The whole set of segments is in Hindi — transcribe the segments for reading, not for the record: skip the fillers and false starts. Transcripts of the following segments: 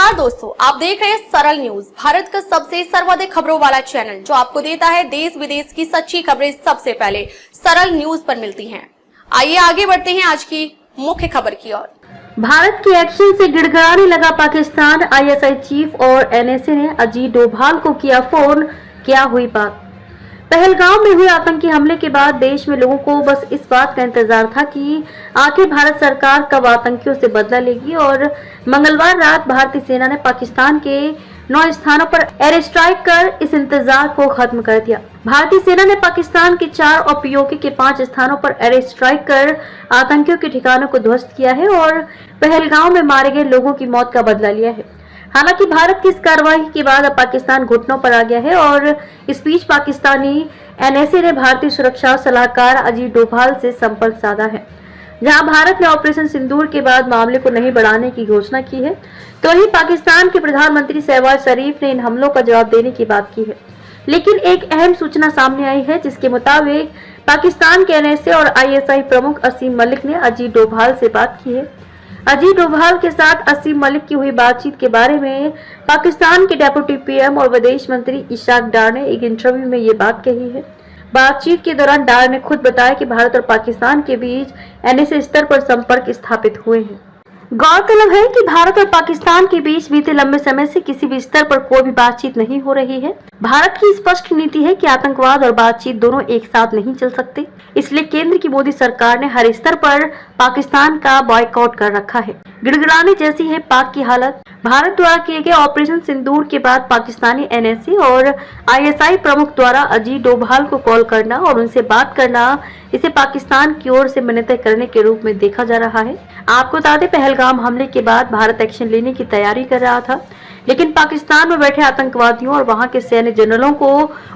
नमस्कार दोस्तों, आप देख रहे हैं सरल न्यूज, भारत का सबसे सर्वाधिक खबरों वाला चैनल जो आपको देता है देश विदेश की सच्ची खबरें सबसे पहले सरल न्यूज पर मिलती हैं। आइए आगे बढ़ते हैं आज की मुख्य खबर की ओर। भारत के एक्शन से गिड़गिड़ाने लगा पाकिस्तान। आईएसआई चीफ और एनएसए ने अजीत डोभाल को किया फोन, क्या हुई बात। पहलगाम में हुए आतंकी हमले के बाद देश में लोगों को बस इस बात का इंतजार था कि आखिर भारत सरकार कब आतंकियों से बदला लेगी और मंगलवार रात भारतीय सेना ने पाकिस्तान के 9 स्थानों पर एयर स्ट्राइक कर इस इंतजार को खत्म कर दिया। भारतीय सेना ने पाकिस्तान के 4 और पीओके के 5 स्थानों पर एयर स्ट्राइक कर आतंकियों के ठिकानों को ध्वस्त किया है और पहलगाम में मारे गए लोगों की मौत का बदला लिया है। हालांकि भारत की इस कार्रवाई के बाद अब पाकिस्तान घुटनों पर आ गया है और इस बीच पाकिस्तानी एनएसए ने भारतीय सुरक्षा सलाहकार अजीत डोभाल से संपर्क साधा है। जहां भारत ने ऑपरेशन सिंदूर के बाद मामले को नहीं बढ़ाने की घोषणा की है, तो वहीं पाकिस्तान के प्रधानमंत्री शहबाज शरीफ ने इन हमलों का जवाब देने की बात की है। लेकिन एक अहम सूचना सामने आई है जिसके मुताबिक पाकिस्तान के एनएसए और आईएसआई प्रमुख असीम मलिक ने अजीत डोभाल से बात की है। अजीत डोभाल के साथ असीम मलिक की हुई बातचीत के बारे में पाकिस्तान के डेप्यूटी पीएम और विदेश मंत्री इशाक डार ने एक इंटरव्यू में ये बात कही है। बातचीत के दौरान डार ने खुद बताया कि भारत और पाकिस्तान के बीच एनएसए स्तर पर संपर्क स्थापित हुए हैं। गौरतलब है कि भारत और पाकिस्तान के बीच बीते लंबे समय से किसी भी स्तर पर कोई भी बातचीत नहीं हो रही है। भारत की स्पष्ट नीति है कि आतंकवाद और बातचीत दोनों एक साथ नहीं चल सकते, इसलिए केंद्र की मोदी सरकार ने हर स्तर पर पाकिस्तान का बॉयकॉट कर रखा है। गिड़गिड़ाने जैसी है पाक की हालत। भारत द्वारा किए गए ऑपरेशन सिंदूर के बाद पाकिस्तानी एनएसए और आईएसआई प्रमुख द्वारा अजीत डोभाल को कॉल करना और उनसे बात करना, इसे पाकिस्तान की ओर से मिन्नतें करने के रूप में देखा जा रहा है। आपको बता दें, पहलगाम हमले के बाद भारत एक्शन लेने की तैयारी कर रहा था, लेकिन पाकिस्तान में बैठे आतंकवादियों और वहां के सैन्य जनरलों को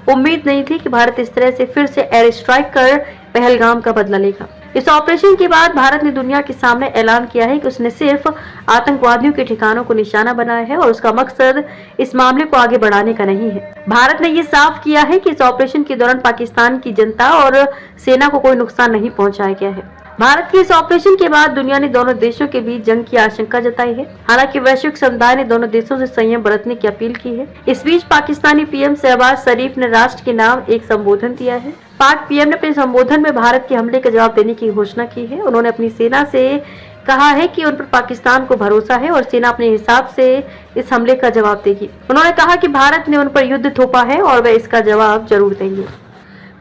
उम्मीद नहीं थी कि भारत इस तरह से फिर से एयर स्ट्राइक कर पहलगाम का बदला लेगा। इस ऑपरेशन के बाद भारत ने दुनिया के सामने ऐलान किया है कि उसने सिर्फ आतंकवादियों के ठिकानों को निशाना बनाया है और उसका मकसद इस मामले को आगे बढ़ाने का नहीं है। भारत ने ये साफ किया है कि इस ऑपरेशन के दौरान पाकिस्तान की जनता और सेना को कोई नुकसान नहीं पहुंचाया गया है। भारत के इस ऑपरेशन के बाद दुनिया ने दोनों देशों के बीच जंग की आशंका जताई है। हालांकि वैश्विक समुदाय ने दोनों देशों से संयम बरतने की अपील की है। इस बीच पाकिस्तानी पीएम शहबाज शरीफ ने राष्ट्र के नाम एक संबोधन दिया है। पाक पीएम ने अपने संबोधन में भारत के हमले का जवाब देने की घोषणा की है। उन्होंने अपनी सेना से कहा है कि उन पर पाकिस्तान को भरोसा है और सेना अपने हिसाब से इस हमले का जवाब देगी। उन्होंने कहा कि भारत ने उन पर युद्ध थोपा है और वे इसका जवाब जरूर देंगे।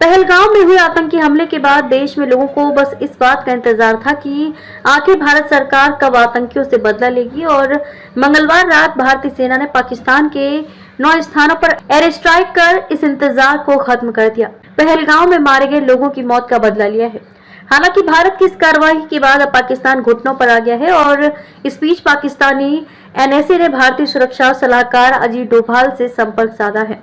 पहलगाम में हुए आतंकी हमले के बाद देश में लोगों को बस इस बात का इंतजार था कि आखिर भारत सरकार कब आतंकियों से बदला लेगी और मंगलवार रात भारतीय सेना ने पाकिस्तान के 9 स्थानों पर एयर स्ट्राइक कर इस इंतजार को खत्म कर दिया। पहलगाम में मारे गए लोगों की मौत का बदला लिया है। हालांकि भारत की इस कार्रवाई के बाद अब पाकिस्तान घुटनों पर आ गया है और इस बीच पाकिस्तानी एनएसए ने भारतीय सुरक्षा सलाहकार अजीत डोभाल से संपर्क साधा है।